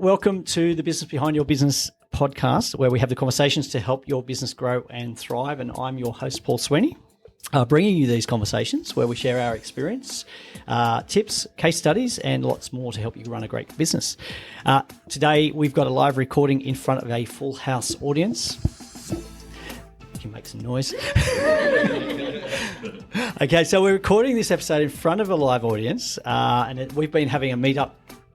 welcome to the Business Behind Your Business podcast, where we have the conversations to help your business grow and thrive. And I'm your host, Paul Sweeney, bringing you these conversations where we share our experience, tips, case studies, and lots more to help you run a great business. Today, we've got a live recording in front of a full house audience. You can make some noise. Okay, so we're recording this episode in front of a live audience, and we've been having a meetup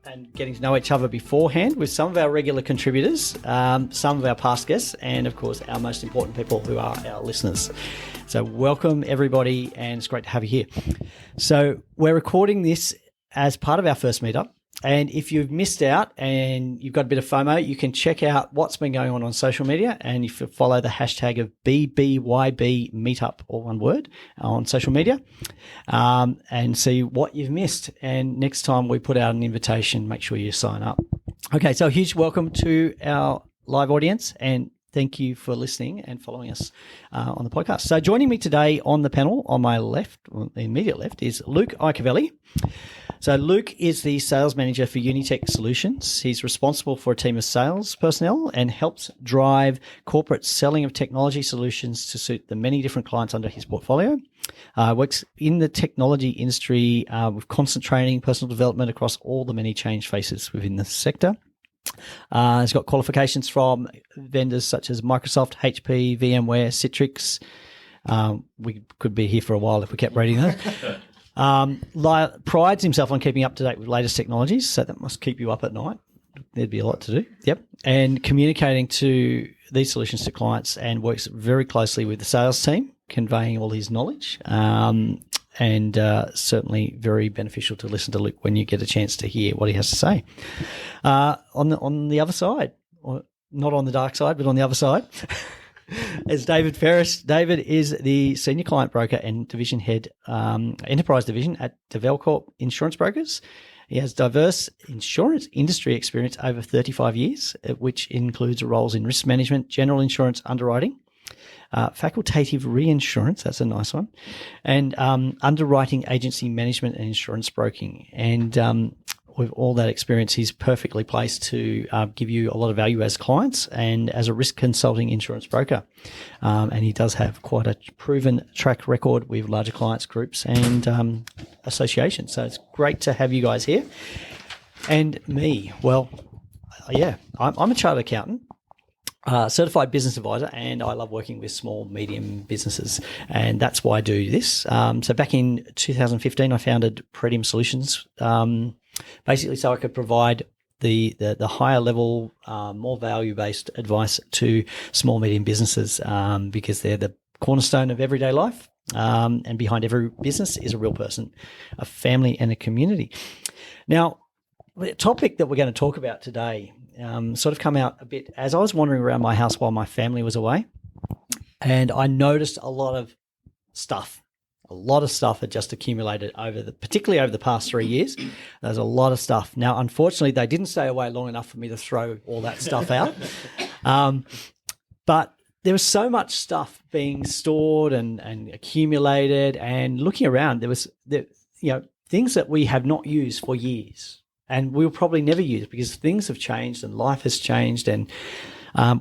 and getting to know each other beforehand with some of our regular contributors, some of our past guests, and of course our most important people who are our listeners. So welcome everybody, and it's great to have you here. So we're recording this as part of our first meetup, and if you've missed out and you've got a bit of FOMO, you can check out what's been going on social media, and if you follow the hashtag of BBYB Meetup, all one word, on social media, and see what you've missed. And next time we put out an invitation, make sure you sign up. Okay, so a huge welcome to our live audience, and thank you for listening and following us on the podcast. So joining me today on the panel, on my left, the immediate left, is Luke Iacovelli. So Luke is the sales manager for UNITECH Solutions. He's responsible for a team of sales personnel and helps drive corporate selling of technology solutions to suit the many different clients under his portfolio. Works in the technology industry with constant training, personal development across all the many change faces within the sector. He's got qualifications from vendors such as Microsoft, HP, VMware, Citrix. We could be here for a while if we kept reading those. Prides himself on keeping up to date with latest technologies, so that must keep you up at night. There'd be a lot to do. Yep. And communicating to these solutions to clients, and works very closely with the sales team, conveying all his knowledge. And certainly very beneficial to listen to Luke when you get a chance to hear what he has to say. On the other side, or not on the dark side, but on the other side, is David Ferris. David is the Senior Client Broker and Division Head, Enterprise Division at DavelCorp Insurance Brokers. He has diverse insurance industry experience over 35 years, which includes roles in risk management, general insurance underwriting, facultative reinsurance, that's a nice one, and underwriting, agency management, and insurance broking. And with all that experience, he's perfectly placed to give you a lot of value as clients and as a risk consulting insurance broker. And he does have quite a proven track record with larger clients, groups, and associations. So it's great to have you guys here. And me, well, yeah, I'm a chartered accountant. Certified business advisor, and I love working with small, medium businesses, and that's why I do this. So back in 2015, I founded Pretium Solutions, basically so I could provide the higher level, more value-based advice to small, medium businesses, because they're the cornerstone of everyday life, and behind every business is a real person, a family, and a community. Now, the topic that we're going to talk about today sort of come out a bit as I was wandering around my house while my family was away, and I noticed a lot of stuff had just accumulated particularly over the past 3 years. There's a lot of stuff. Now, unfortunately, they didn't stay away long enough for me to throw all that stuff out. But there was so much stuff being stored and accumulated, and looking around, there was things that we have not used for years. And we'll probably never use, because things have changed and life has changed, and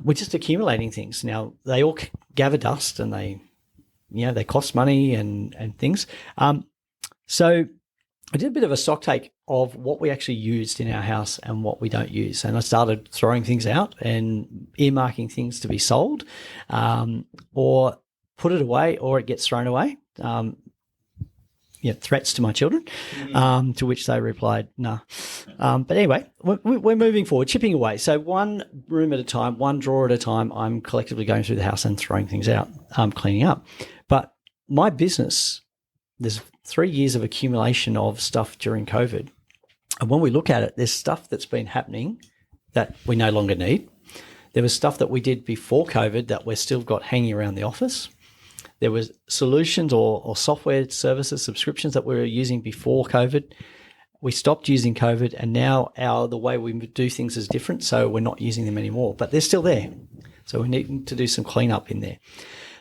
we're just accumulating things. Now, they all gather dust, and they cost money and things. So I did a bit of a stock take of what we actually used in our house and what we don't use. And I started throwing things out and earmarking things to be sold, or put it away, or it gets thrown away. Threats to my children, to which they replied, nah. But anyway, we're moving forward, chipping away. So one room at a time, one drawer at a time, I'm collectively going through the house and throwing things out, cleaning up. But my business, there's 3 years of accumulation of stuff during COVID. And when we look at it, there's stuff that's been happening that we no longer need. There was stuff that we did before COVID that we've still got hanging around the office. There was solutions or software services, subscriptions that we were using before COVID. We stopped using COVID, and now the way we do things is different, so we're not using them anymore. But they're still there. So we need to do some cleanup in there.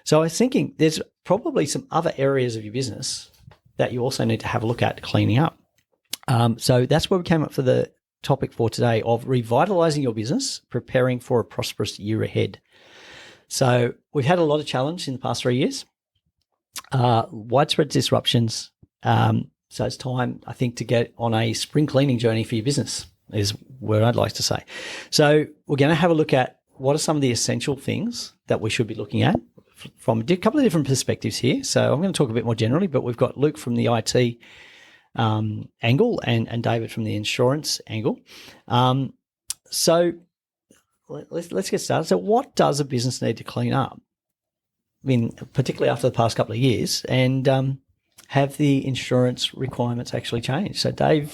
So I was thinking there's probably some other areas of your business that you also need to have a look at cleaning up. So that's where we came up for the topic for today of revitalising your business, preparing for a prosperous year ahead. So we've had a lot of challenge in the past 3 years, widespread disruptions. So it's time, I think, to get on a spring cleaning journey for your business is what I'd like to say. So we're going to have a look at what are some of the essential things that we should be looking at from a couple of different perspectives here. So I'm going to talk a bit more generally, but we've got Luke from the IT angle and David from the insurance angle. So let's get started. So what does a business need to clean up? I mean, particularly after the past couple of years, and have the insurance requirements actually changed? So Dave,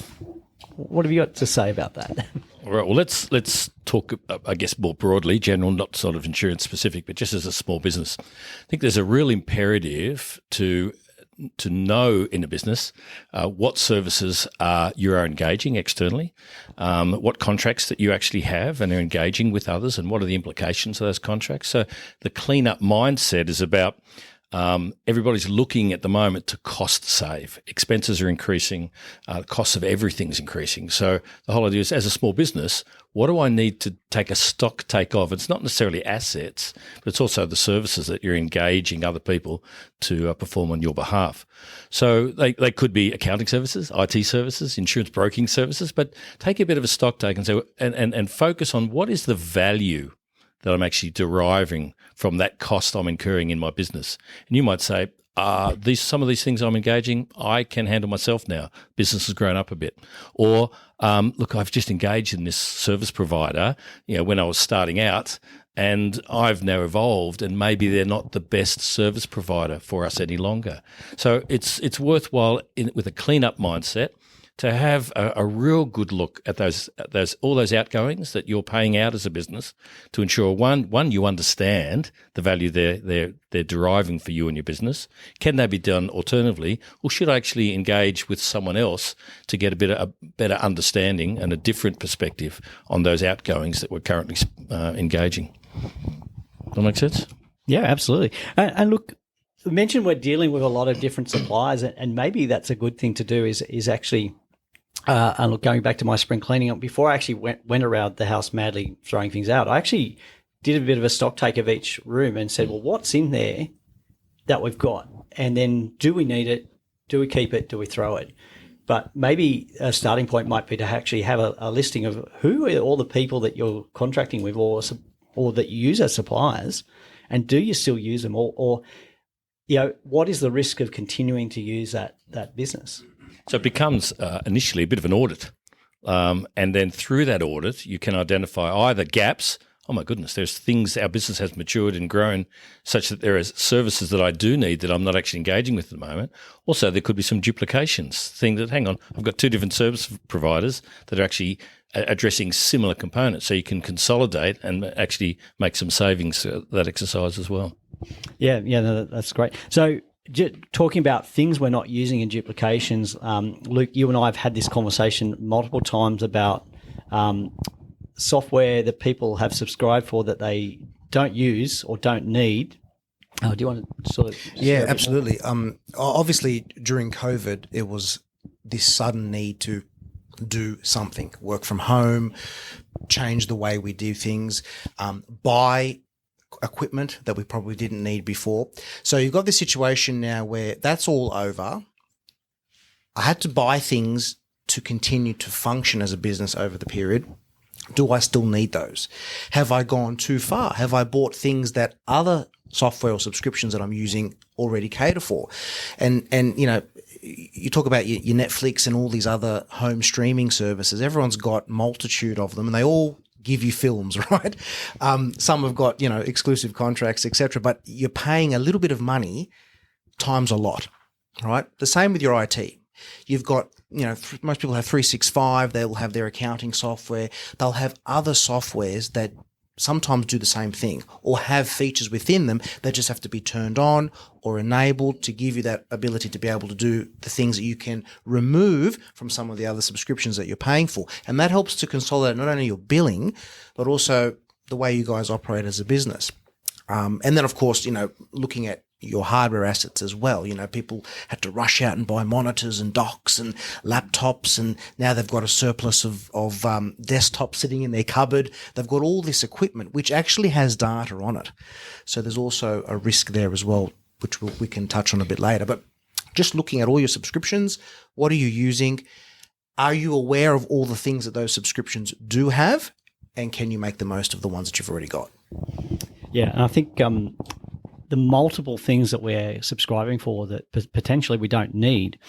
what have you got to say about that? All right. Well, let's talk, I guess, more broadly, general, not sort of insurance specific, but just as a small business. I think there's a real imperative to know in a business what services you are engaging externally, what contracts that you actually have and are engaging with others, and what are the implications of those contracts. So the clean-up mindset is about everybody's looking at the moment to cost save. Expenses are increasing. The cost of everything's increasing. So the whole idea is, as a small business, what do I need to take a stock take of? It's not necessarily assets, but it's also the services that you're engaging other people to perform on your behalf. So they could be accounting services, IT services, insurance broking services, but take a bit of a stock take and say, and focus on what is the value that I'm actually deriving from that cost I'm incurring in my business. And you might say, some of these things I'm engaging, I can handle myself now. Business has grown up a bit. Or, look, I've just engaged in this service provider, when I was starting out, and I've now evolved, and maybe they're not the best service provider for us any longer. So it's worthwhile with a clean-up mindset to have a real good look at all those outgoings that you're paying out as a business to ensure one you understand the value they're deriving for you and your business. Can they be done alternatively, or should I actually engage with someone else to get a better understanding and a different perspective on those outgoings that we're currently engaging? Does that make sense? Yeah, absolutely. And look, you mentioned we're dealing with a lot of different suppliers, and maybe that's a good thing to do is actually, and look, going back to my spring cleaning, before I actually went around the house madly throwing things out, I actually did a bit of a stock take of each room and said, well, what's in there that we've got? And then do we need it? Do we keep it? Do we throw it? But maybe a starting point might be to actually have a listing of who are all the people that you're contracting with or that you use as suppliers, and do you still use them, or what is the risk of continuing to use that business? So it becomes initially a bit of an audit. And then through that audit, you can identify either gaps. Oh, my goodness, there's things our business has matured and grown such that there are services that I do need that I'm not actually engaging with at the moment. Also, there could be some duplications, things that, hang on, I've got two different service providers that are actually addressing similar components. So you can consolidate and actually make some savings that exercise as well. Yeah, no, that's great. So talking about things we're not using and duplications, Luke, you and I have had this conversation multiple times about software that people have subscribed for that they don't use or don't need. Do you want to sort of? Yeah, absolutely. Obviously, during COVID, it was this sudden need to do something, work from home, change the way we do things, buy equipment that we probably didn't need before. So you've got this situation now where that's all over. I had to buy things to continue to function as a business over the period. Do I still need those? Have I gone too far? Have I bought things that other software or subscriptions that I'm using already cater for? And you talk about your Netflix and all these other home streaming services. Everyone's got multitude of them, and they all give you films, right? Some have got, exclusive contracts, etc. But you're paying a little bit of money times a lot, right? The same with your IT. You've got, most people have 365. They will have their accounting software. They'll have other softwares that sometimes do the same thing or have features within them that just have to be turned on or enabled to give you that ability to be able to do the things that you can remove from some of the other subscriptions that you're paying for. And that helps to consolidate not only your billing, but also the way you guys operate as a business. And then, of course, looking at your hardware assets as well. You know, people had to rush out and buy monitors and docks and laptops, and now they've got a surplus of desktops sitting in their cupboard. They've got all this equipment which actually has data on it. So there's also a risk there as well, which we can touch on a bit later. But just looking at all your subscriptions, what are you using? Are you aware of all the things that those subscriptions do have? And can you make the most of the ones that you've already got? Yeah, and I think the multiple things that we're subscribing for that potentially we don't need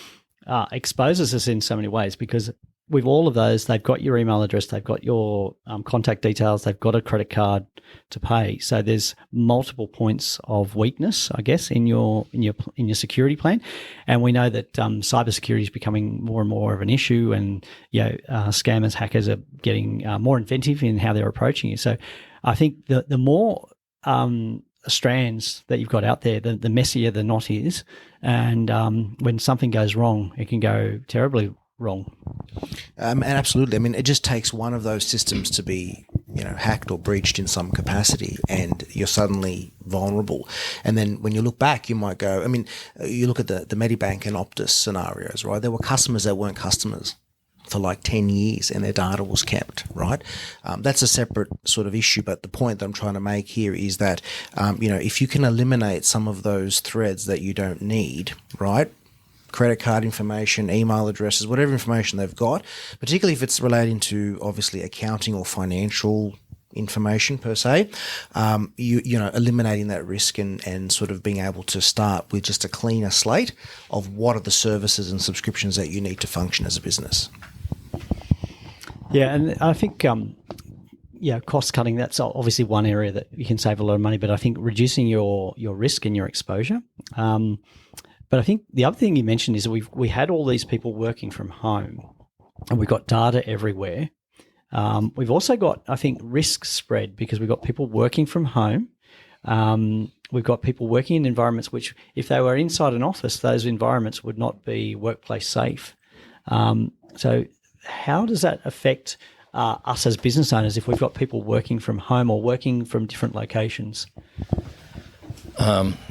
exposes us in so many ways, because with all of those, they've got your email address, they've got your contact details, they've got a credit card to pay. So there's multiple points of weakness, I guess, in your security plan. And we know that cybersecurity is becoming more and more of an issue, and scammers, hackers are getting more inventive in how they're approaching you. So I think the more strands that you've got out there, the messier the knot is, and when something goes wrong, it can go terribly wrong. And absolutely, I mean, it just takes one of those systems to be, hacked or breached in some capacity, and you're suddenly vulnerable. And then when you look back, you might go, I mean, you look at the Medibank and Optus scenarios, right? There were customers that weren't customers for like 10 years and their data was kept, right? That's a separate sort of issue. But the point that I'm trying to make here is that, if you can eliminate some of those threads that you don't need, right? Credit card information, email addresses, whatever information they've got, particularly if it's relating to obviously accounting or financial information per se, eliminating that risk and sort of being able to start with just a cleaner slate of what are the services and subscriptions that you need to function as a business. Yeah, and I think cost cutting, that's obviously one area that you can save a lot of money, but I think reducing your risk and your exposure. But I think the other thing you mentioned is that we had all these people working from home, and we've got data everywhere. We've also got, I think, risk spread, because we've got people working from home. We've got people working in environments which, if they were inside an office, those environments would not be workplace safe. So how does that affect us as business owners if we've got people working from home or working from different locations?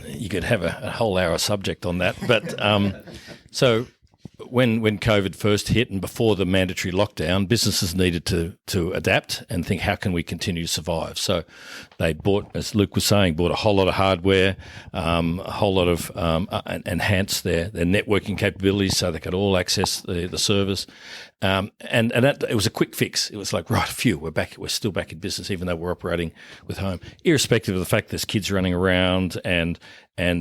You could have a whole hour subject on that. But so when COVID first hit and before the mandatory lockdown, businesses needed to adapt and think, how can we continue to survive? So they bought, as Luke was saying, a whole lot of hardware, a whole lot of enhanced their networking capabilities so they could all access the service. And that, it was a quick fix. It was like, right, phew, we're still back in business, even though we're operating with home, irrespective of the fact there's kids running around and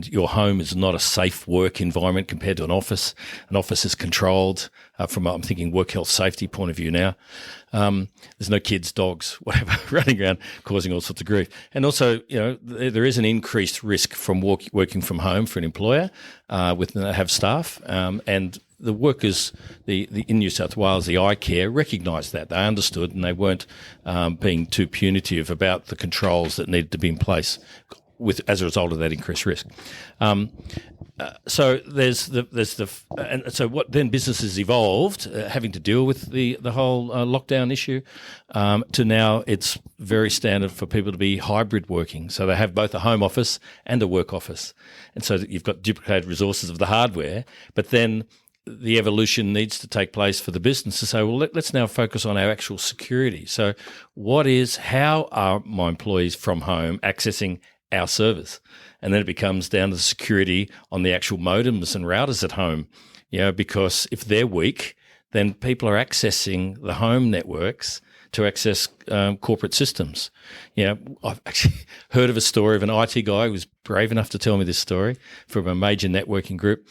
your home is not a safe work environment compared to an office. An office is controlled from, I'm thinking, work health safety point of view now. There's no kids, dogs, whatever, running around causing all sorts of grief. And also, there is an increased risk from working from home for an employer have staff. And the workers, in New South Wales, the iCare recognised that. They understood, and they weren't being too punitive about the controls that needed to be in place as a result of that increased risk. So and so what then businesses evolved, having to deal with the whole lockdown issue, to now it's very standard for people to be hybrid working. So they have both a home office and a work office, and so you've got duplicated resources of the hardware, but then the evolution needs to take place for the business to say, well, let's now focus on our actual security. So how are my employees from home accessing our service? And then it becomes down to the security on the actual modems and routers at home, because if they're weak, then people are accessing the home networks to access corporate systems. I've actually heard of a story of an IT guy who was brave enough to tell me this story from a major networking group.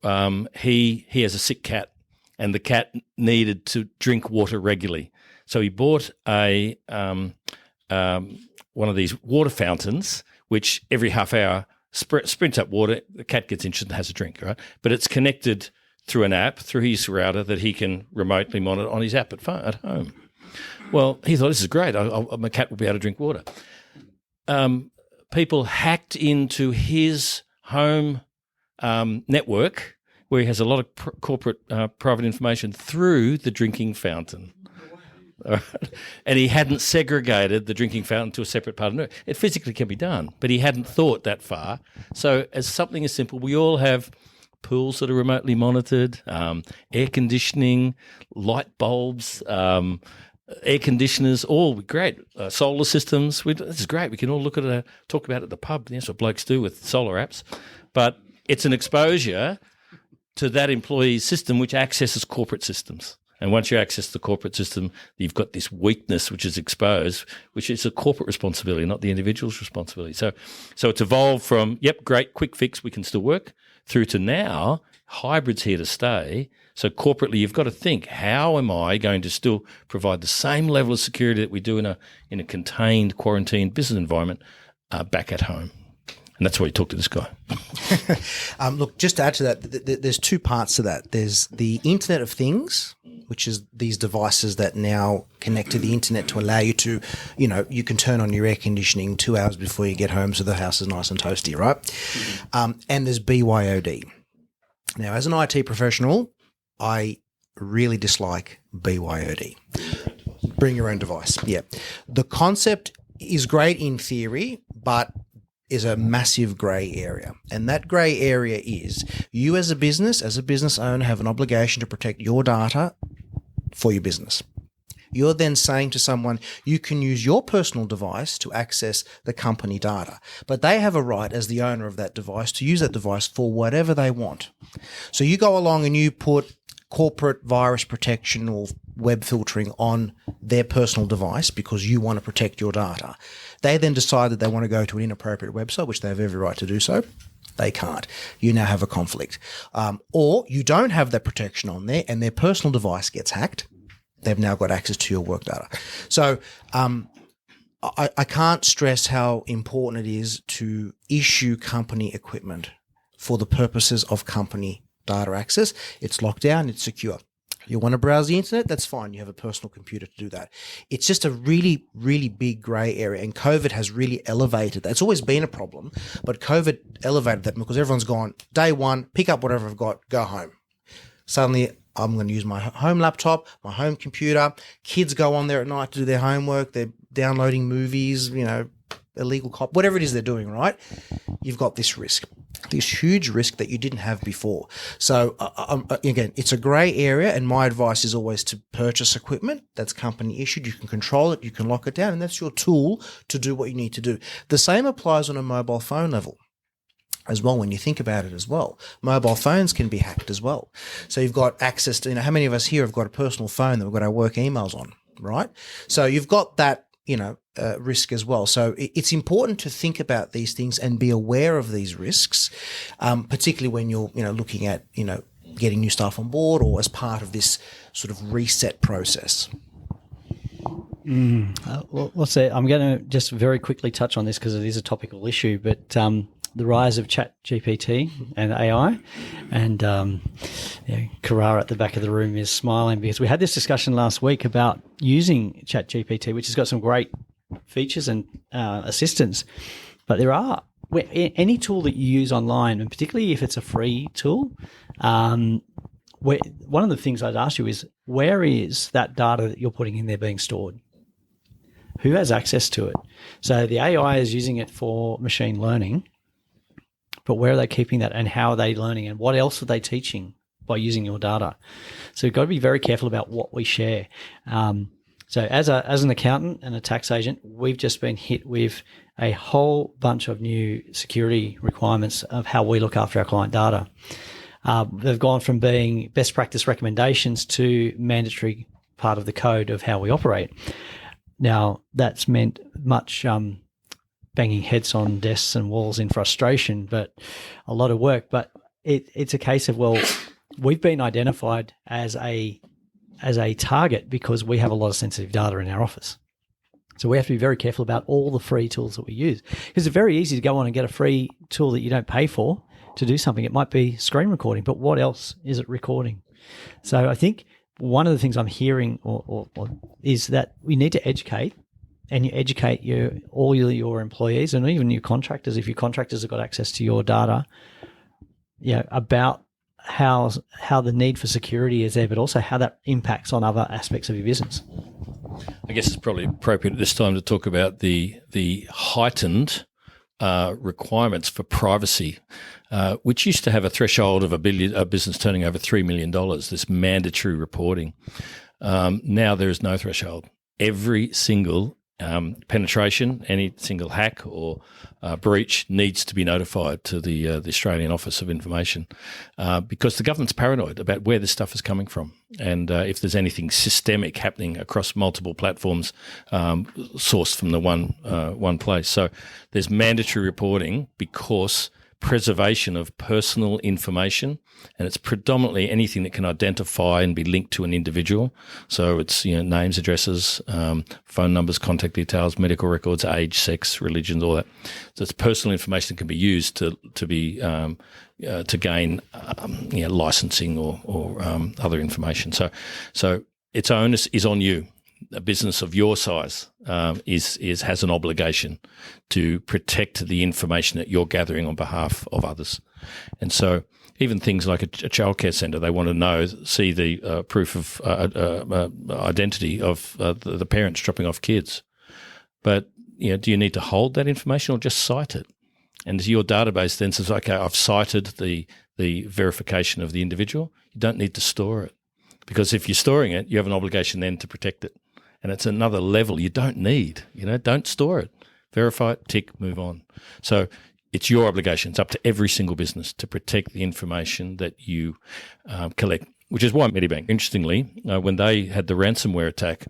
He has a sick cat, and the cat needed to drink water regularly. So he bought one of these water fountains, which every half hour sprints up water. The cat gets interested and has a drink, right? But it's connected through an app, through his router that he can remotely monitor on his app at home. Well, he thought, this is great. My cat will be able to drink water. People hacked into his home network, where he has a lot of corporate private information, through the drinking fountain. all right? And he hadn't segregated the drinking fountain to a separate part of it. It physically can be done, but he hadn't thought that far. So as something as simple, we all have pools that are remotely monitored, air conditioning, light bulbs, air conditioners, all great. Solar systems, this is great. We can all look at talk about it at the pub. That's what blokes do with solar apps. But it's an exposure to that employee's system which accesses corporate systems. And once you access the corporate system, you've got this weakness which is exposed, which is a corporate responsibility, not the individual's responsibility. So it's evolved from, great, quick fix, we can still work, through to now, hybrid's here to stay. So corporately, you've got to think, how am I going to still provide the same level of security that we do in a contained, quarantined business environment back at home? And that's why you talk to this guy. Look, just to add to that, there's two parts to that. There's the Internet of Things, which is these devices that now connect to the internet to allow you to, you can turn on your air conditioning 2 hours before you get home so the house is nice and toasty, right? And there's BYOD. Now, as an IT professional, I really dislike BYOD. Bring your own device. Yeah. The concept is great in theory, but is a massive grey area. And that grey area is you as a business owner have an obligation to protect your data for your business. You're then saying to someone, you can use your personal device to access the company data, but they have a right as the owner of that device to use that device for whatever they want. So you go along and you put corporate virus protection or web filtering on their personal device because you want to protect your data. They then decide that they want to go to an inappropriate website, which they have every right to do so. They can't. You now have a conflict. Or you don't have that protection on there and their personal device gets hacked. They've now got access to your work data. So I can't stress how important it is to issue company equipment for the purposes of company data access. It's locked down, it's secure. You want to browse the internet? That's fine. You have a personal computer to do that. It's just a really, really big grey area, and COVID has really elevated that. It's always been a problem, but COVID elevated that because everyone's gone, day one, pick up whatever I've got, go home. Suddenly, I'm going to use my home laptop, my home computer. Kids go on there at night to do their homework. They're downloading movies, illegal cop, whatever it is they're doing, right? You've got this risk, this huge risk that you didn't have before. So again, it's a grey area, and my advice is always to purchase equipment that's company issued. You can control it, you can lock it down, and that's your tool to do what you need to do. The same applies on a mobile phone level as well. When you think about it as well, mobile phones can be hacked as well. So you've got access to, how many of us here have got a personal phone that we've got our work emails on, right? So you've got that, risk as well. So it's important to think about these things and be aware of these risks, particularly when you're, looking at, getting new staff on board or as part of this sort of reset process. Let's say I'm going to just very quickly touch on this because it is a topical issue, but the rise of ChatGPT and AI, and Carrara at the back of the room is smiling because we had this discussion last week about using ChatGPT, which has got some great features and assistance, but there are any tool that you use online, and particularly if it's a free tool. One of the things I'd ask you is, where is that data that you're putting in there being stored? Who has access to it? So the AI is using it for machine learning, but where are they keeping that, and how are they learning, and what else are they teaching by using your data? So you've got to be very careful about what we share. So as an accountant and a tax agent, we've just been hit with a whole bunch of new security requirements of how we look after our client data. They've gone from being best practice recommendations to mandatory part of the code of how we operate. Now, that's meant much banging heads on desks and walls in frustration, but a lot of work. But it's a case of, well, we've been identified as a target because we have a lot of sensitive data in our office. So we have to be very careful about all the free tools that we use, because it's very easy to go on and get a free tool that you don't pay for to do something. It might be screen recording, but what else is it recording? So I think one of the things I'm hearing or is that we need to educate, and you educate all your employees and even your contractors, if your contractors have got access to your data, about how the need for security is there, but also how that impacts on other aspects of your business. I guess it's probably appropriate at this time to talk about the heightened requirements for privacy, which used to have a threshold of a business turning over $3 million, this mandatory reporting. Now there is no threshold. Every single penetration, any single hack or breach needs to be notified to the Australian Office of Information because the government's paranoid about where this stuff is coming from and if there's anything systemic happening across multiple platforms sourced from the one place. So there's mandatory reporting because preservation of personal information, and it's predominantly anything that can identify and be linked to an individual. So it's names, addresses, phone numbers, contact details, medical records, age, sex, religions, all that. So it's personal information that can be used to gain licensing or other information. So its onus is on you. A business of your size has an obligation to protect the information that you're gathering on behalf of others. And so even things like a childcare centre, they want to see the proof of identity of the parents dropping off kids. But do you need to hold that information or just cite it? And your database then says, okay, I've cited the verification of the individual. You don't need to store it because if you're storing it, you have an obligation then to protect it. And it's another level you don't need. Don't store it. Verify it, tick, move on. So it's your obligation. It's up to every single business to protect the information that you collect, which is why Medibank, interestingly, when they had the ransomware attack,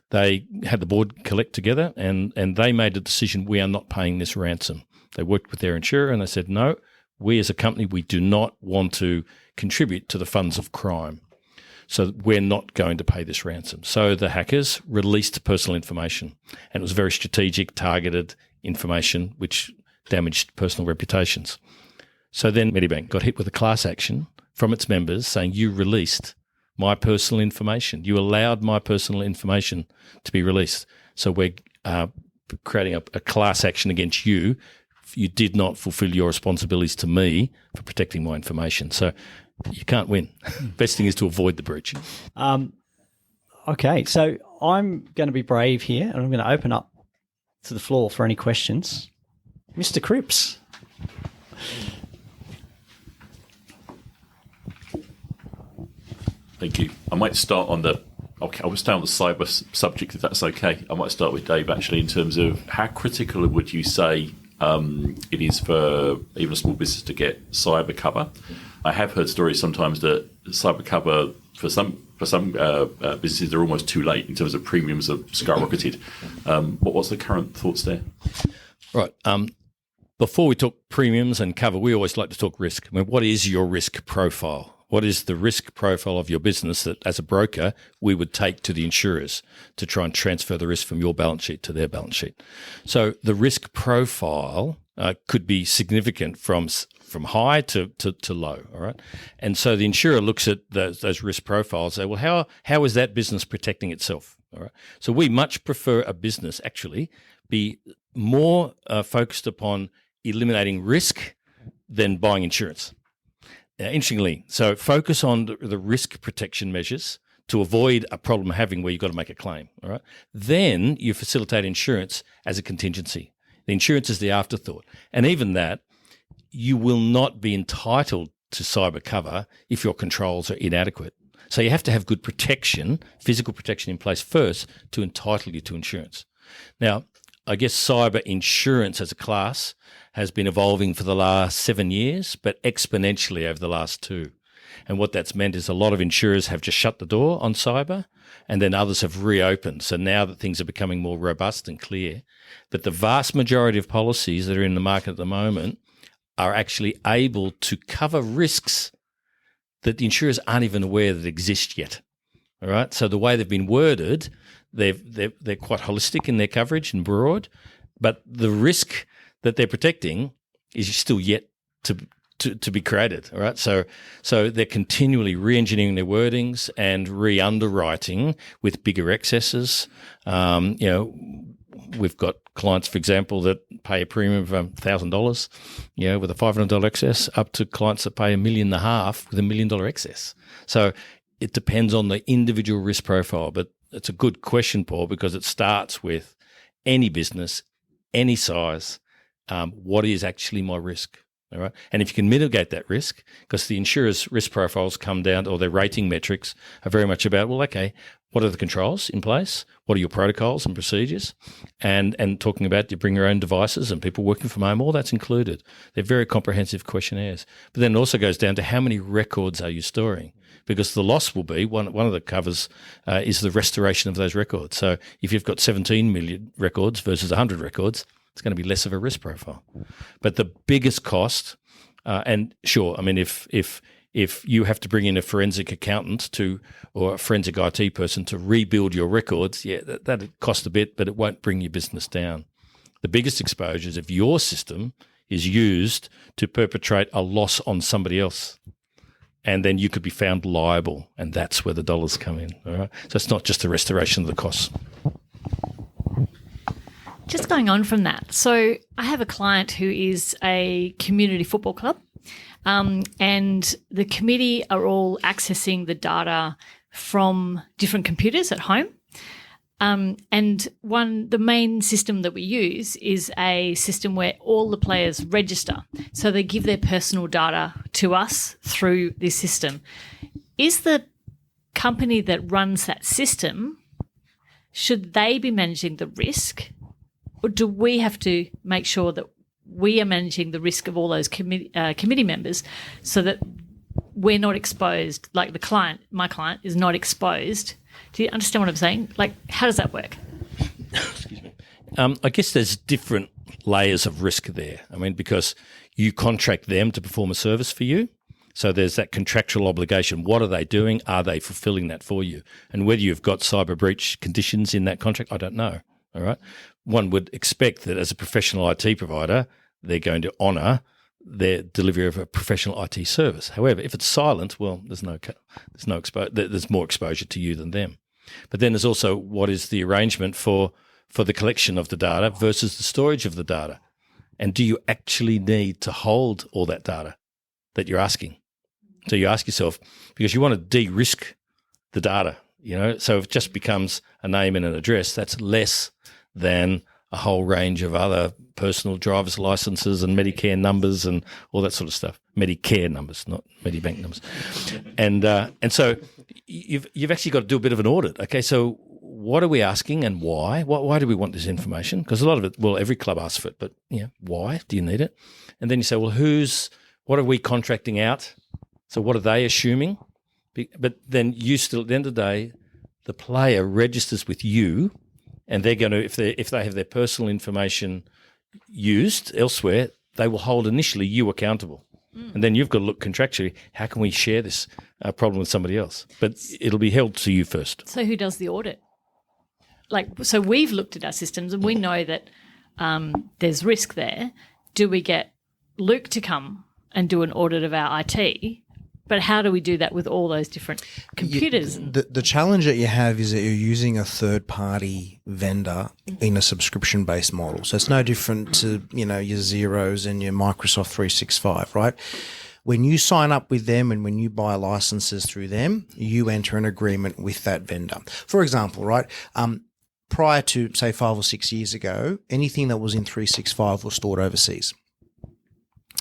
they had the board collect together and they made a decision, we are not paying this ransom. They worked with their insurer and they said, no, we as a company, we do not want to contribute to the funds of crime. So we're not going to pay this ransom. So the hackers released personal information, and it was very strategic, targeted information, which damaged personal reputations. So then Medibank got hit with a class action from its members saying, you released my personal information. You allowed my personal information to be released. So we're creating a class action against you. You did not fulfill your responsibilities to me for protecting my information. So you can't win. Best thing is to avoid the breach. Okay, so I'm going to be brave here, and I'm going to open up to the floor for any questions. Mr. Cripps. Thank you. I might start on the cyber subject, if that's okay. I might start with Dave, actually, in terms of how critical would you say it is for even a small business to get cyber cover? I have heard stories sometimes that cyber cover for some businesses are almost too late in terms of premiums have skyrocketed. What's the current thoughts there? Right. Before we talk premiums and cover, we always like to talk risk. I mean, what is your risk profile? What is the risk profile of your business that, as a broker, we would take to the insurers to try and transfer the risk from your balance sheet to their balance sheet? So the risk profile could be significant from high to low, all right? And so the insurer looks at those risk profiles and say, well, how is that business protecting itself, all right? So we much prefer a business actually be more focused upon eliminating risk than buying insurance. Interestingly, so focus on the risk protection measures to avoid a problem having where you've got to make a claim, all right? Then you facilitate insurance as a contingency. The insurance is the afterthought. And even that, you will not be entitled to cyber cover if your controls are inadequate. So you have to have good protection, physical protection in place first to entitle you to insurance. Now, I guess cyber insurance as a class has been evolving for the last 7 years, but exponentially over the last 2. And what that's meant is a lot of insurers have just shut the door on cyber, and then others have reopened. So now that things are becoming more robust and clear, but the vast majority of policies that are in the market at the moment are actually able to cover risks that the insurers aren't even aware that exist yet. All right. So the way they've been worded, they're quite holistic in their coverage and broad, but the risk that they're protecting is still yet to be created. All right. So they're continually re-engineering their wordings and re-underwriting with bigger excesses. We've got clients, for example, that pay a premium of $1,000, with a $500 excess, up to clients that pay $1.5 million with $1 million excess. So it depends on the individual risk profile. But it's a good question, Paul, because it starts with any business, any size, what is actually my risk? All right. And if you can mitigate that risk, because the insurers' risk profiles come down, or their rating metrics are very much about, well, okay, what are the controls in place? What are your protocols and procedures? And talking about, you bring your own devices and people working from home, all that's included. They're very comprehensive questionnaires. But then it also goes down to how many records are you storing? Because the loss will be, one of the covers is the restoration of those records. So if you've got 17 million records versus 100 records, it's going to be less of a risk profile. But the biggest cost, and sure, I mean, if you have to bring in a forensic accountant or a forensic IT person to rebuild your records, that cost a bit, but it won't bring your business down. The biggest exposure is if your system is used to perpetrate a loss on somebody else, and then you could be found liable, and that's where the dollars come in. All right, so it's not just the restoration of the costs. Just going on from that, so I have a client who is a community football club, and the committee are all accessing the data from different computers at home. And the main system that we use is a system where all the players register. So they give their personal data to us through this system. Is the company that runs that system, should they be managing the risk? Or do we have to make sure that we are managing the risk of all those committee members so that we're not exposed, like my client is not exposed? Do you understand what I'm saying? Like, how does that work? Excuse me. I guess there's different layers of risk there. I mean, because you contract them to perform a service for you. So there's that contractual obligation. What are they doing? Are they fulfilling that for you? And whether you've got cyber breach conditions in that contract, I don't know. All right. One would expect that as a professional IT provider, they're going to honour their delivery of a professional IT service. However, if it's silent, well, there's more exposure to you than them. But then there's also what is the arrangement for the collection of the data versus the storage of the data, and do you actually need to hold all that data that you're asking? So you ask yourself, because you want to de-risk the data, so if it just becomes a name and an address, that's less than a whole range of other personal driver's licenses and Medicare numbers and all that sort of stuff. Medicare numbers, not Medibank numbers. And so you've actually got to do a bit of an audit. Okay, so what are we asking and why? Why do we want this information? Because a lot of it, well, every club asks for it, but why do you need it? And then you say, well, what are we contracting out? So what are they assuming? But then you still, at the end of the day, the player registers with you, and they're going to, if they have their personal information used elsewhere, they will hold initially you accountable. And then you've got to look contractually, how can we share this problem with somebody else? But it'll be held to you first. So who does the audit? So we've looked at our systems and we know that there's risk there. Do we get Luke to come and do an audit of our IT? But how do we do that with all those different computers? The challenge that you have is that you're using a third-party vendor in a subscription-based model. So it's no different to, your Xeros and your Microsoft 365, right? When you sign up with them and when you buy licenses through them, you enter an agreement with that vendor. For example, right, prior to, say, 5 or 6 years ago, anything that was in 365 was stored overseas.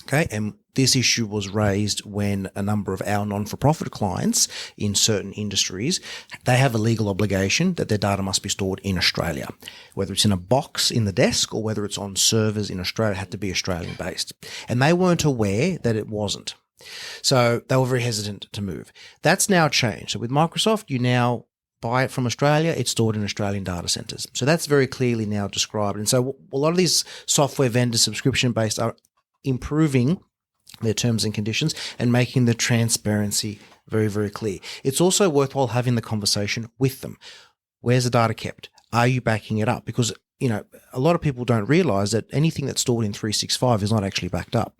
Okay, and this issue was raised when a number of our non-for-profit clients in certain industries, they have a legal obligation that their data must be stored in Australia. Whether it's in a box in the desk or whether it's on servers in Australia, it had to be Australian-based. And they weren't aware that it wasn't. So they were very hesitant to move. That's now changed. So with Microsoft, you now buy it from Australia, it's stored in Australian data centers. So that's very clearly now described. And so a lot of these software vendors, subscription-based, are improving their terms and conditions and making the transparency very, very clear. It's also worthwhile having the conversation with them. Where's the data kept? Are you backing it up? Because, a lot of people don't realize that anything that's stored in 365 is not actually backed up,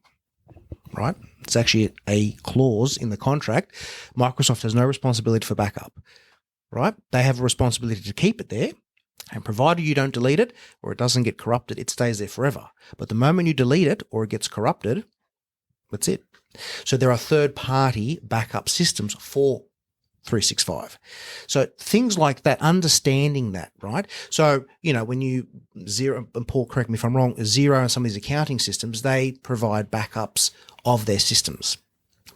right? It's actually a clause in the contract. Microsoft has no responsibility for backup, right? They have a responsibility to keep it there, And provided you don't delete it or it doesn't get corrupted, it stays there forever. But the moment you delete it or it gets corrupted, that's it. So there are third-party backup systems for 365. So things like that, understanding that, right? So, when you Xero, and Paul, correct me if I'm wrong, Xero and some of these accounting systems, they provide backups of their systems.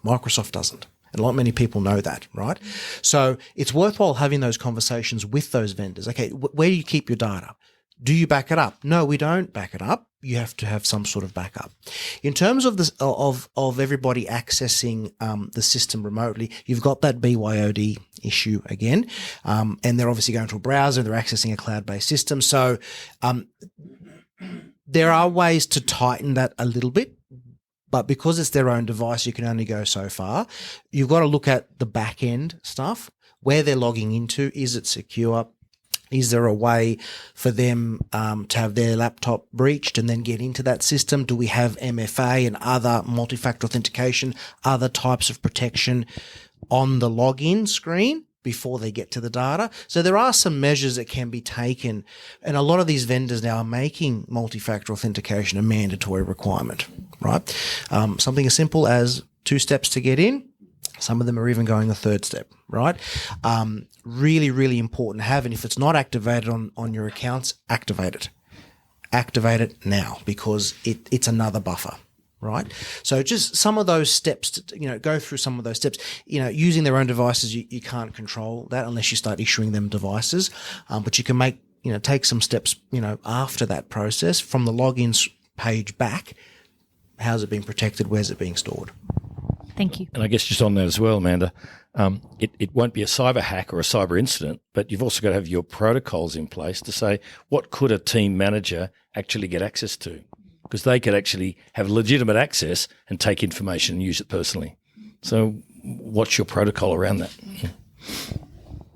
Microsoft doesn't. And many people know that, right? So it's worthwhile having those conversations with those vendors. Okay, where do you keep your data? Do you back it up? No, we don't back it up. You have to have some sort of backup. In terms of this, of everybody accessing the system remotely, you've got that BYOD issue again, and they're obviously going to a browser. They're accessing a cloud-based system. So there are ways to tighten that a little bit. But because it's their own device, you can only go so far. You've got to look at the back end stuff, where they're logging into. Is it secure? Is there a way for them to have their laptop breached and then get into that system? Do we have MFA and other multi-factor authentication, other types of protection on the login screen before they get to the data? So there are some measures that can be taken, and a lot of these vendors now are making multi-factor authentication a mandatory requirement, right? Something as simple as 2 steps to get in. Some of them are even going a 3rd step, right? Really, really important to have. And if it's not activated on your accounts, activate it. Activate it now, because it's another buffer, right? So just some of those steps to, go through some of those steps. Using their own devices, you can't control that unless you start issuing them devices. But you can take some steps, after that process from the logins page back. How's it being protected? Where's it being stored? Thank you. And I guess just on that as well, Amanda, it won't be a cyber hack or a cyber incident, but you've also got to have your protocols in place to say, what could a team manager actually get access to? Because they could actually have legitimate access and take information and use it personally. So what's your protocol around that? Yeah.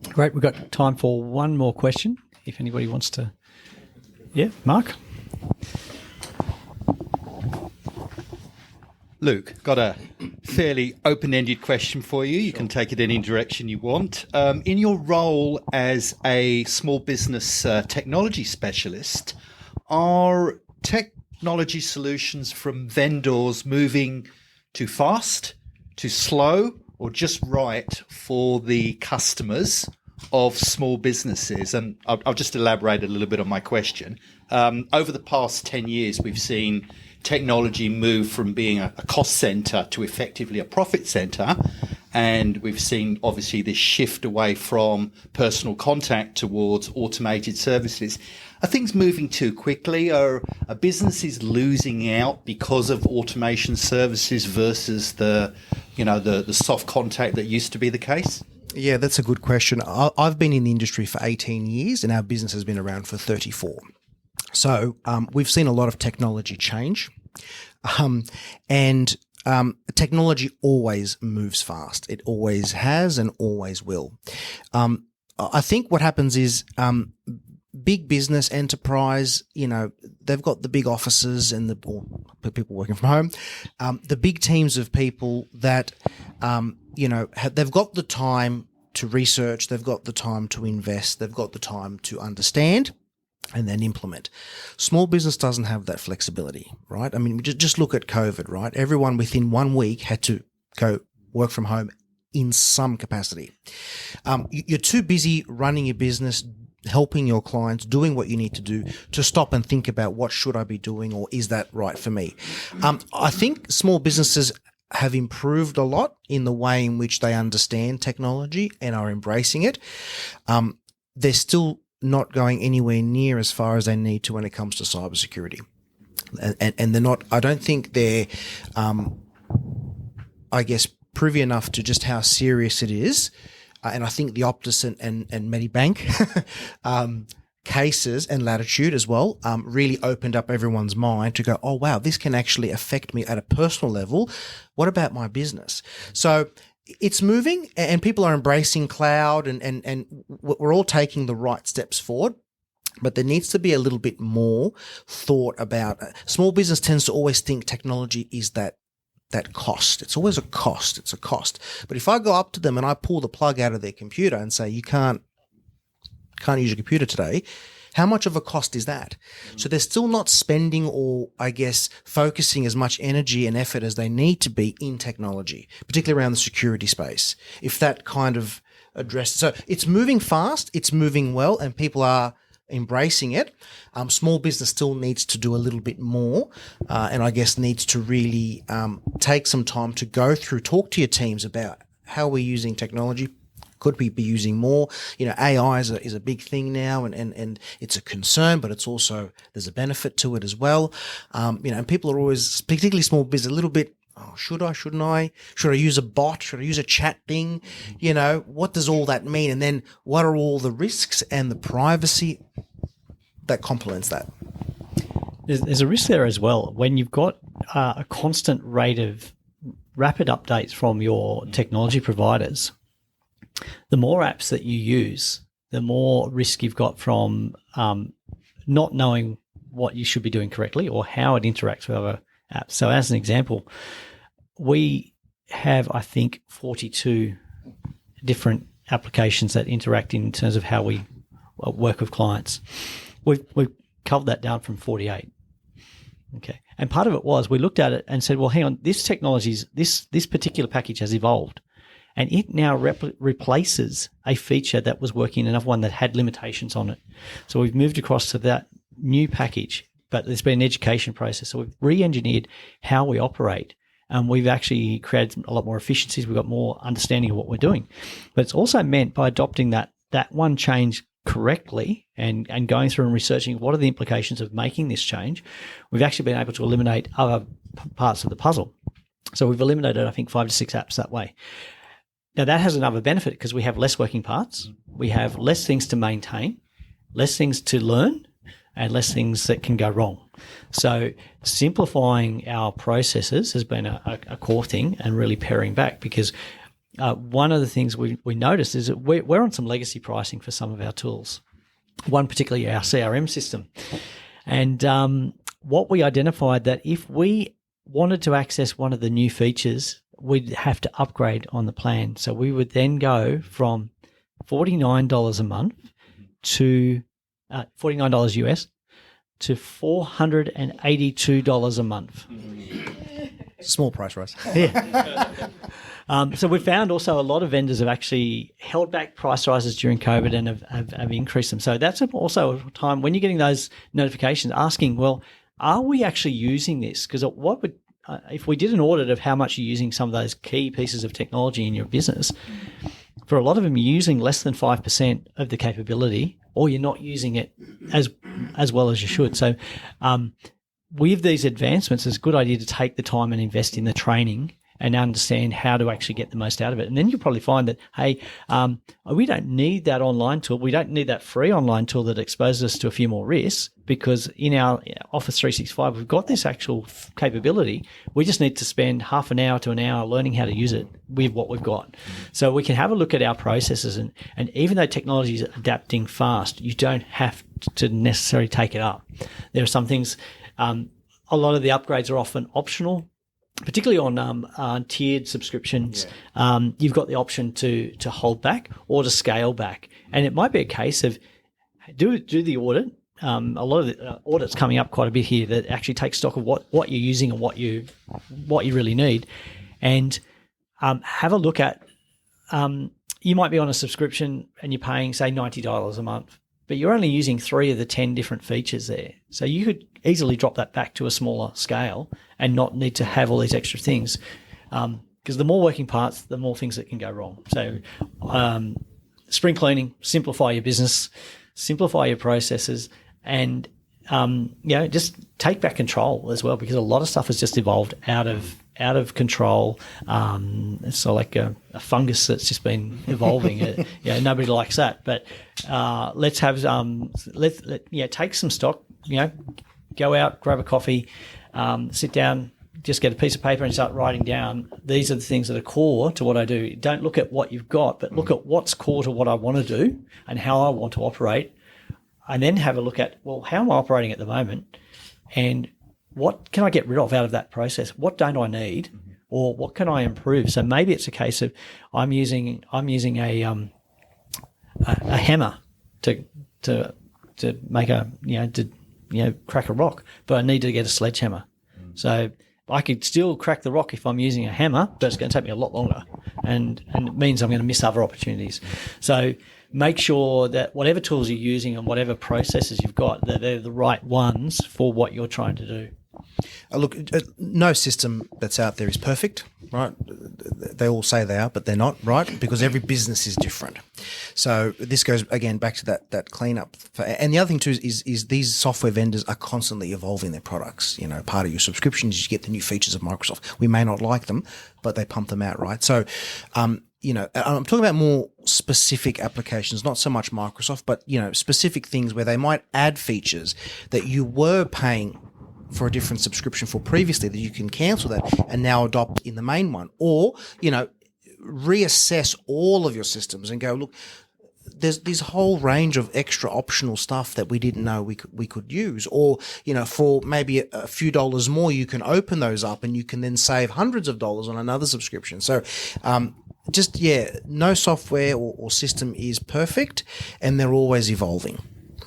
Great. We've got time for one more question, if anybody wants to. Yeah, Mark? Luke, got a fairly open-ended question for you. You can take it any direction you want. In your role as a small business technology specialist, are technology solutions from vendors moving too fast, too slow, or just right for the customers of small businesses? And I'll just elaborate a little bit on my question. Over the past 10 years, we've seen technology move from being a cost center to effectively a profit center. And we've seen, obviously, this shift away from personal contact towards automated services. Are things moving too quickly? Are businesses losing out because of automation services versus the soft contact that used to be the case? Yeah, that's a good question. I've been in the industry for 18 years and our business has been around for 34. So we've seen a lot of technology change, and technology always moves fast. It always has and always will. I think what happens is big business enterprise, they've got the big offices and the people working from home, the big teams of people that, they've got the time to research, they've got the time to invest, they've got the time to understand and then implement. Small business doesn't have that flexibility, right? I mean, just look at COVID, right? Everyone within 1 week had to go work from home in some capacity. You're too busy running your business, helping your clients, doing what you need to do to stop and think about what should I be doing or is that right for me? I think small businesses have improved a lot in the way in which they understand technology and are embracing it. They're still not going anywhere near as far as they need to when it comes to cybersecurity. And they're not, I don't think they're, privy enough to just how serious it is. And I think the Optus and Medibank cases and Latitude as well really opened up everyone's mind to go, oh, wow, this can actually affect me at a personal level. What about my business? So it's moving and people are embracing cloud and we're all taking the right steps forward. But there needs to be a little bit more thought about small business tends to always think technology is that cost. It's always a cost. It's a cost. But if I go up to them and I pull the plug out of their computer and say, you can't can't use your computer today. How much of a cost is that? So they're still not spending or, I guess, focusing as much energy and effort as they need to be in technology, particularly around the security space. If that kind of addressed. So it's moving fast, it's moving well, and people are embracing it. Small business still needs to do a little bit more, and I guess needs to really take some time to go through, talk to your teams about how we're using technology. Could we be using more? AI is a big thing now, and it's a concern, but it's also, there's a benefit to it as well. And people are always, particularly small business, a little bit, should I, shouldn't I? Should I use a bot? Should I use a chat thing? What does all that mean? And then what are all the risks and the privacy that complements that? There's a risk there as well. When you've got a constant rate of rapid updates from your technology providers, the more apps that you use, the more risk you've got from not knowing what you should be doing correctly or how it interacts with other apps. So as an example, we have, I think, 42 different applications that interact in terms of how we work with clients. We've covered that down from 48. Okay. And part of it was we looked at it and said, well, hang on, this particular package has evolved. And it now replaces a feature that was working in another one that had limitations on it. So we've moved across to that new package, but there's been an education process. So we've re-engineered how we operate, and we've actually created a lot more efficiencies. We've got more understanding of what we're doing. But it's also meant by adopting that one change correctly and going through and researching what are the implications of making this change, we've actually been able to eliminate other parts of the puzzle. So we've eliminated, I think, 5 to 6 apps that way. Now, that has another benefit because we have less working parts, we have less things to maintain, less things to learn, and less things that can go wrong. So simplifying our processes has been a core thing, and really paring back, because one of the things we noticed is that we're on some legacy pricing for some of our tools, one particularly our CRM system. And what we identified that if we wanted to access one of the new features, we'd have to upgrade on the plan. So we would then go from $49 a month to $49 US to $482 a month. Small price rise. Yeah. So we found also a lot of vendors have actually held back price rises during COVID and have increased them. So that's also a time when you're getting those notifications asking, well, are we actually using this? Because if we did an audit of how much you're using some of those key pieces of technology in your business, for a lot of them, you're using less than 5% of the capability, or you're not using it as well as you should. So with these advancements, it's a good idea to take the time and invest in the training and understand how to actually get the most out of it. And then you'll probably find that, hey, we don't need that online tool. We don't need that free online tool that exposes us to a few more risks, because in our Office 365, we've got this actual capability. We just need to spend half an hour to an hour learning how to use it with what we've got. So we can have a look at our processes. And even though technology is adapting fast, you don't have to necessarily take it up. There are some things, a lot of the upgrades are often optional, particularly on tiered subscriptions. Yeah. You've got the option to hold back or to scale back. And it might be a case of do the audit. A lot of the audits coming up quite a bit here that actually take stock of what you're using and what you really need, and have a look at. You might be on a subscription and you're paying, say, $90 a month, but you're only using 3 of the 10 different features there. So you could easily drop that back to a smaller scale and not need to have all these extra things, because the more working parts, the more things that can go wrong. So spring cleaning, simplify your business, simplify your processes, and just take back control as well, because a lot of stuff has just evolved out of control. It's sort of like a fungus that's just been evolving. Nobody likes that, but let's have take some stock. Go out, grab a coffee, sit down, just get a piece of paper and start writing down. These are the things that are core to what I do. Don't look at what you've got, but look at what's core to what I want to do and how I want to operate. And then have a look at, well, how am I operating at the moment? And what can I get rid of out of that process? What don't I need? Or what can I improve? So maybe it's a case of I'm using a hammer to make crack a rock, but I need to get a sledgehammer. So I could still crack the rock if I'm using a hammer, but it's going to take me a lot longer, and it means I'm going to miss other opportunities. So make sure that whatever tools you're using and whatever processes you've got, that they're the right ones for what you're trying to do. Look, no system that's out there is perfect, right? They all say they are, but they're not, right? Because every business is different. So this goes, again, back to that cleanup. And the other thing, too, is these software vendors are constantly evolving their products. You know, part of your subscription is you get the new features of Microsoft. We may not like them, but they pump them out, right? So, you know, I'm talking about more specific applications, not so much Microsoft, but, you know, specific things where they might add features that you were paying for a different subscription for previously, that you can cancel that and now adopt in the main one. Or, you know, reassess all of your systems and go, look, there's this whole range of extra optional stuff that we didn't know we could use. Or, you know, for maybe a few dollars more, you can open those up and you can then save hundreds of dollars on another subscription. So, no software or system is perfect, and they're always evolving.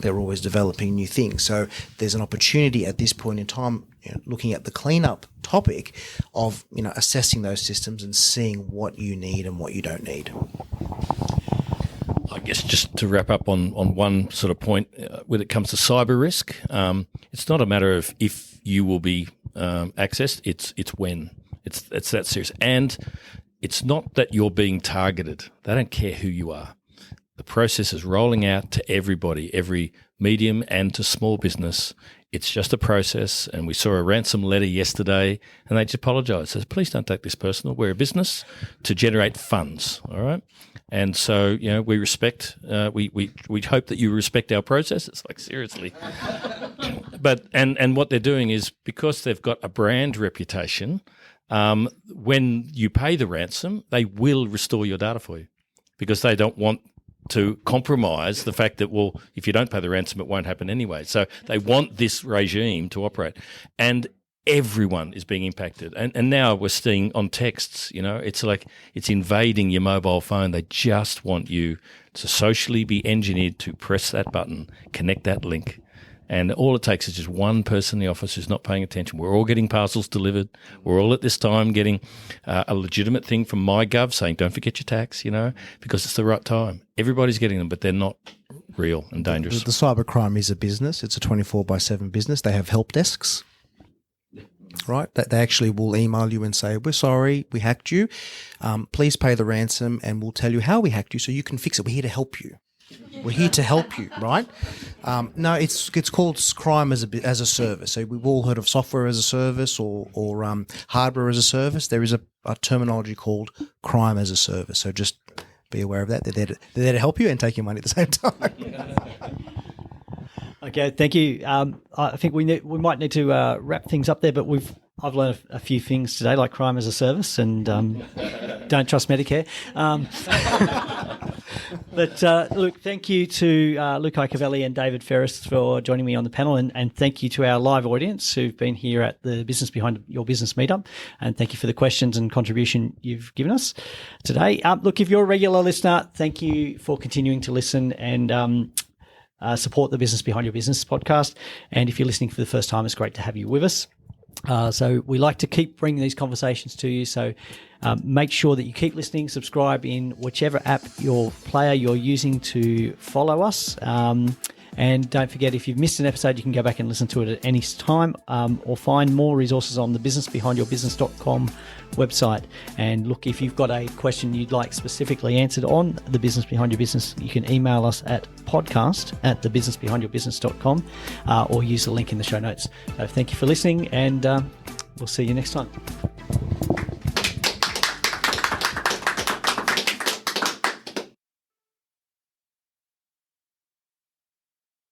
They're always developing new things. So there's an opportunity at this point in time, you know, looking at the cleanup topic of, you know, assessing those systems and seeing what you need and what you don't need. I guess just to wrap up on one sort of point, when it comes to cyber risk, it's not a matter of if you will be accessed, it's when. It's that serious. And it's not that you're being targeted. They don't care who you are. The process is rolling out to everybody, every medium and to small business. It's just a process. And we saw a ransom letter yesterday, and they just apologised. Says, please don't take this personal. We're a business to generate funds. All right. And so, you know, we respect. We hope that you respect our process. It's like, seriously. But and what they're doing is, because they've got a brand reputation, when you pay the ransom, they will restore your data for you, because they don't want to compromise the fact that, well, if you don't pay the ransom, it won't happen anyway. So they want this regime to operate. And everyone is being impacted. And now we're seeing on texts, you know, it's like it's invading your mobile phone. They just want you to socially be engineered to press that button, connect that link. And all it takes is just one person in the office who's not paying attention. We're all getting parcels delivered. We're all at this time getting a legitimate thing from MyGov saying, don't forget your tax, you know, because it's the right time. Everybody's getting them, but they're not real and dangerous. The cybercrime is a business. It's a 24/7 business. They have help desks, right? They actually will email you and say, we're sorry, we hacked you. Please pay the ransom, and we'll tell you how we hacked you so you can fix it. We're here to help you. We're here to help you, right? No, it's called crime as a service. So we've all heard of software as a service or hardware as a service. There is a terminology called crime as a service. So just be aware of that. They're there to help you and take your money at the same time. Okay, thank you. I think we might need to wrap things up there, but I've learned a few things today, like crime as a service, and don't trust Medicare. But look, thank you to Luke Iacovelli and David Ferris for joining me on the panel, and thank you to our live audience who've been here at the Business Behind Your Business meetup, and thank you for the questions and contribution you've given us today. Look, if you're a regular listener, thank you for continuing to listen and support the Business Behind Your Business podcast. And if you're listening for the first time, it's great to have you with us. So we like to keep bringing these conversations to you. So make sure that you keep listening, subscribe in whichever app player you're using to follow us. And don't forget, if you've missed an episode, you can go back and listen to it at any time, or find more resources on the businessbehindyourbusiness.com website. And look, if you've got a question you'd like specifically answered on the Business Behind Your Business, you can email us at podcast@thebusinessbehindyourbusiness.com, or use the link in the show notes. So thank you for listening, and we'll see you next time.